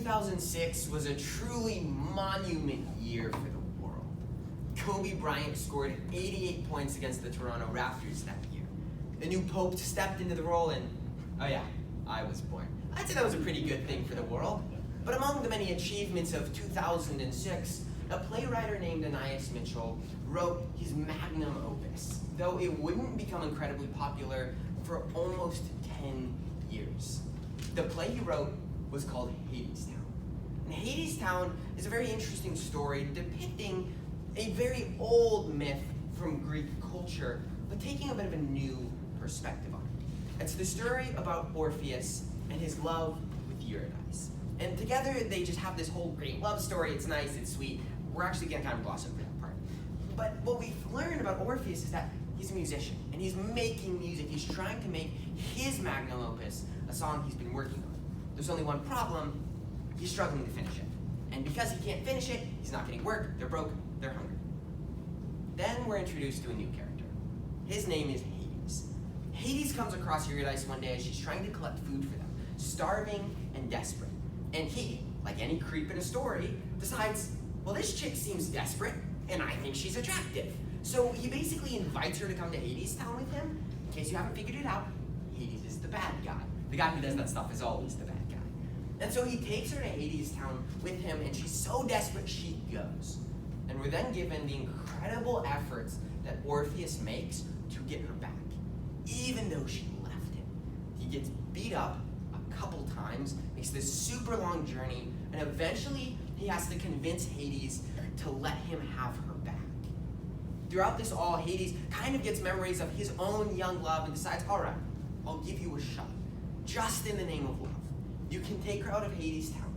2006 was a truly monument year for the world. Kobe Bryant scored 88 points against the Toronto Raptors that year. The new Pope stepped into the role and, oh yeah, I was born. I'd say that was a pretty good thing for the world. But among the many achievements of 2006, a playwright named Anais Mitchell wrote his magnum opus, though it wouldn't become incredibly popular for almost 10 years. The play he wrote was called Hadestown. And Hadestown is a very interesting story depicting a very old myth from Greek culture, but taking a bit of a new perspective on it. It's the story about Orpheus and his love with Eurydice. And together they just have this whole great love story. It's nice, it's sweet. We're actually gonna kind of gloss over that part. But what we've learned about Orpheus is that he's a musician and he's making music. He's trying to make his magnum opus, a song he's been working on. There's only one problem, he's struggling to finish it. And because he can't finish it, he's not getting work, they're broke, they're hungry. Then we're introduced to a new character. His name is Hades. Hades comes across Eurydice one day as she's trying to collect food for them, starving and desperate. And he, like any creep in a story, decides, well, this chick seems desperate, and I think she's attractive. So he basically invites her to come to Hadestown with him. In case you haven't figured it out, Hades is the bad guy. The guy who does that stuff is always the bad guy. And so he takes her to Hadestown with him, and she's so desperate she goes. And we're then given the incredible efforts that Orpheus makes to get her back, even though she left him. He gets beat up a couple times, makes this super long journey, and eventually he has to convince Hades to let him have her back. Throughout this all, Hades kind of gets memories of his own young love and decides, all right, I'll give you a shot, just in the name of love. You can take her out of Hadestown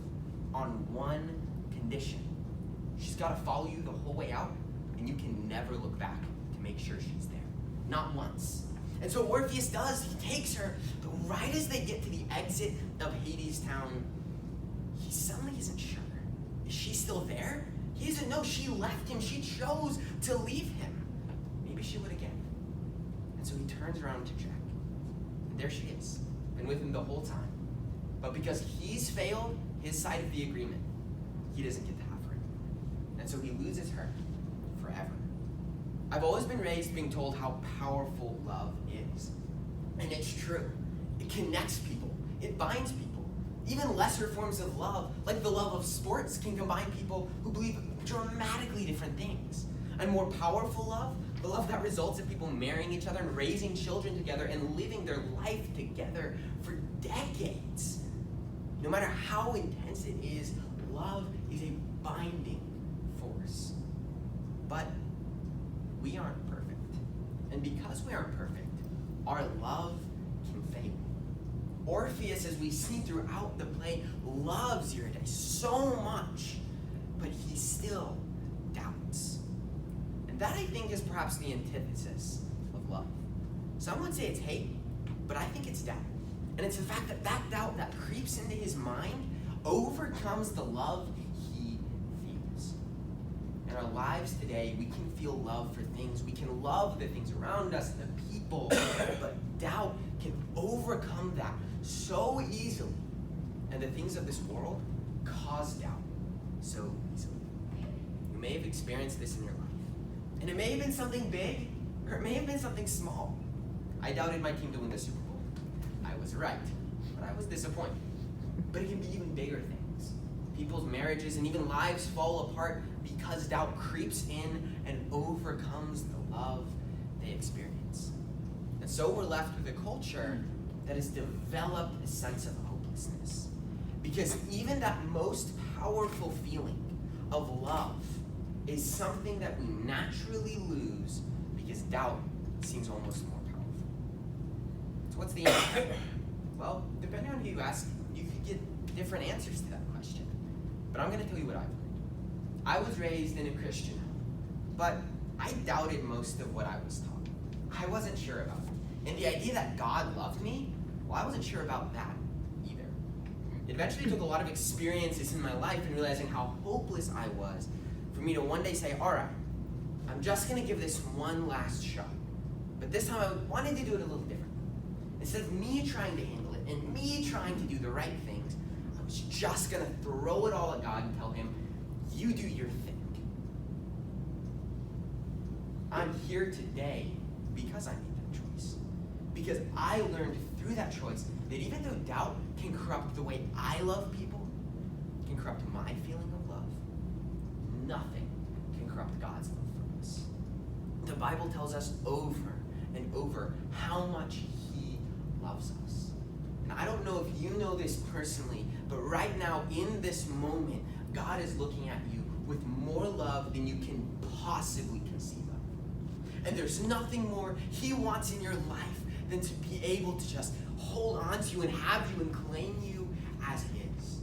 on one condition. She's got to follow you the whole way out, and you can never look back to make sure she's there. Not once. And so Orpheus does. He takes her, but right as they get to the exit of Hadestown, he suddenly isn't sure. Is she still there? He doesn't know. She left him. She chose to leave him. Maybe she would again. And so he turns around to check. And there she is. Been with him the whole time. But because he's failed his side of the agreement, he doesn't get to have her. And so he loses her forever. I've always been raised being told how powerful love is. And it's true. It connects people. It binds people. Even lesser forms of love, like the love of sports, can combine people who believe dramatically different things. And more powerful love, the love that results in people marrying each other and raising children together and living their life together for decades. No matter how intense it is, love is a binding force. But we aren't perfect. And because we aren't perfect, our love can fail. Orpheus, as we see throughout the play, loves Eurydice so much, but he still doubts. And that, I think, is perhaps the antithesis of love. Some would say it's hate, but I think it's doubt. And it's the fact that that doubt that creeps into his mind overcomes the love he feels. In our lives today, we can feel love for things. We can love the things around us, the people, but doubt can overcome that so easily. And the things of this world cause doubt so easily. You may have experienced this in your life. And it may have been something big, or it may have been something small. I doubted my team to win the Super Bowl. I was right, but I was disappointed. But it can be even bigger things. People's marriages and even lives fall apart because doubt creeps in and overcomes the love they experience. And so we're left with a culture that has developed a sense of hopelessness. Because even that most powerful feeling of love is something that we naturally lose because doubt seems almost more powerful. So what's the answer? Well, depending on who you ask, you could get different answers to that question. But I'm going to tell you what I've learned. I was raised in a Christian home, but I doubted most of what I was taught. I wasn't sure about it. And the idea that God loved me, well, I wasn't sure about that either. It eventually took a lot of experiences in my life and realizing how hopeless I was for me to one day say, all right, I'm just going to give this one last shot. But this time I wanted to do it a little different. Instead of me trying to handle it and me trying to do the right things, I is just going to throw it all at God and tell him, you do your thing. I'm here today because I made that choice. Because I learned through that choice that even though doubt can corrupt the way I love people, can corrupt my feeling of love, nothing can corrupt God's love for us. The Bible tells us over and over how much he loves us. And I don't know if you know this personally, but right now in this moment, God is looking at you with more love than you can possibly conceive of. And there's nothing more he wants in your life than to be able to just hold on to you and have you and claim you as his.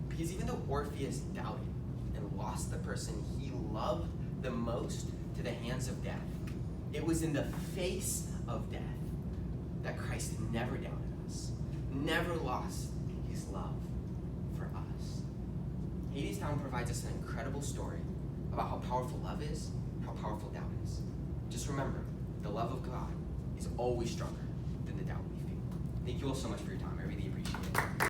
Because even though Orpheus doubted and lost the person he loved the most to the hands of death, it was in the face of death that Christ never doubted us, never lost his love for us. Hadestown provides us an incredible story about how powerful love is, how powerful doubt is. Just remember, the love of God is always stronger than the doubt we feel. Thank you all so much for your time. I really appreciate it.